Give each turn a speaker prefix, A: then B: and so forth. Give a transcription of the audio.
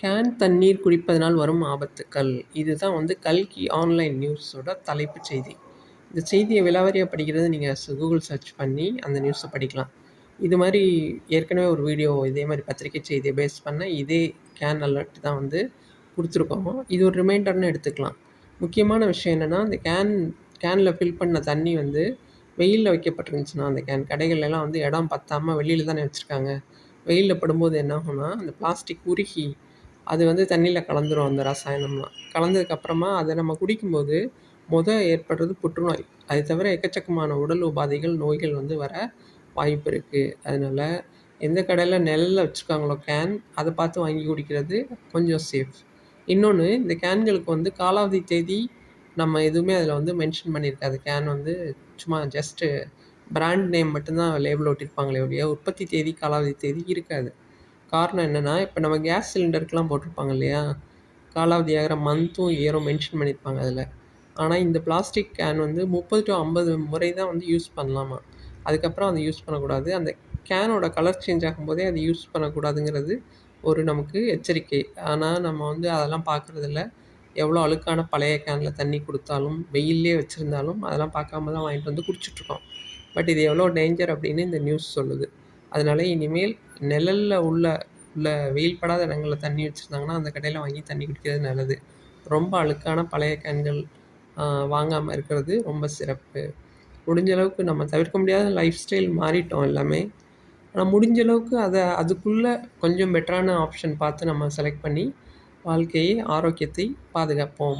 A: Can தண்ணீர் குடிப்பதனால் வரும் ஆபத்துக்கள். இதுதான் வந்து கல்கி ஆன்லைன் நியூஸோட தலைப்புச் செய்தி. இந்த செய்தியை விலாவாரியாக படிக்கிறது நீங்கள் கூகுள் சர்ச் பண்ணி அந்த நியூஸை படிக்கலாம். இது மாதிரி ஏற்கனவே ஒரு வீடியோ இதே மாதிரி பத்திரிகை செய்தியை பேஸ் பண்ண இதே கேன் அலர்ட் தான் வந்து கொடுத்துருக்கோம். இது ஒரு ரிமைண்டர்னு எடுத்துக்கலாம். முக்கியமான விஷயம் என்னென்னா, அந்த கேனில் ஃபில் பண்ண தண்ணி வந்து வெயிலில் வைக்கப்பட்டிருந்துச்சுன்னா, அந்த கடைகள்லாம் வந்து இடம் பத்தாமல் வெளியில் தானே வச்சுருக்காங்க. வெயிலில் படும்போது என்ன ஆகும்னா, அந்த பிளாஸ்டிக் உருகி அது வந்து தண்ணியில் கலந்துரும். அந்த ரசாயனம்லாம் கலந்ததுக்கப்புறமா அதை நம்ம குடிக்கும்போது ஏற்படுறது புற்றுநோய். அது தவிர எக்கச்சக்கமான உடல் உபாதைகள், நோய்கள் வந்து வர வாய்ப்பு இருக்குது. அதனால் எந்த கடையில் நிழல்ல வச்சுருக்காங்களோ அதை பார்த்து வாங்கி குடிக்கிறது கொஞ்சம் சேஃப். இன்னொன்று, இந்த கேன்களுக்கு வந்து காலாவதி தேதி நம்ம எதுவுமே அதில் வந்து மென்ஷன் பண்ணியிருக்காது. கேன் வந்து சும்மா ஜஸ்ட்டு பிராண்ட் நேம் மட்டும்தான் லேபிள் ஒட்டியிருப்பாங்களே ஒழிய உற்பத்தி தேதி, காலாவதி தேதி இருக்காது. காரணம் என்னென்னா, இப்போ நம்ம கேஸ் சிலிண்டருக்கெலாம் போட்டிருப்பாங்க இல்லையா, காலாவதி ஆகிற மந்த்தும் இயரும் மென்ஷன் பண்ணியிருப்பாங்க அதில். ஆனால் இந்த பிளாஸ்டிக் கேன் வந்து 30 to 50 முறை தான் வந்து யூஸ் பண்ணலாமா. அதுக்கப்புறம் அதை யூஸ் பண்ணக்கூடாது. அந்த கேனோட கலர் சேஞ்ச் ஆகும்போதே அது யூஸ் பண்ணக்கூடாதுங்கிறது ஒரு நமக்கு எச்சரிக்கை. ஆனால் நம்ம வந்து அதெல்லாம் பார்க்குறதில்ல. எவ்வளோ அழுக்கான பழைய கேனில் தண்ணி கொடுத்தாலும், வெயிலே வச்சுருந்தாலும் அதெல்லாம் பார்க்காம தான் வாங்கிட்டு வந்து குடிச்சிட்ருக்கோம். பட் இது எவ்வளோ டேஞ்சர் அப்படின்னு இந்த நியூஸ் சொல்லுது. அதனால் இனிமேல் நிழலில் உள்ள வெயில் படாத இடங்களில் தண்ணி வச்சுருந்தாங்கன்னா அந்த கடையில் வாங்கி தண்ணி குடிக்கிறது நல்லது. ரொம்ப அழுக்கான பழைய கேன்கள் வாங்காமல் இருக்கிறது ரொம்ப சிறப்பு. முடிஞ்ச அளவுக்கு நம்ம தவிர்க்க முடியாத லைஃப் ஸ்டைல் மாறிட்டோம் எல்லாமே. ஆனால் முடிஞ்ச அளவுக்கு அதுக்குள்ளே கொஞ்சம் பெட்டரான ஆப்ஷன் பார்த்து நம்ம செலக்ட் பண்ணி வாழ்க்கையை, ஆரோக்கியத்தை பாதுகாப்போம்.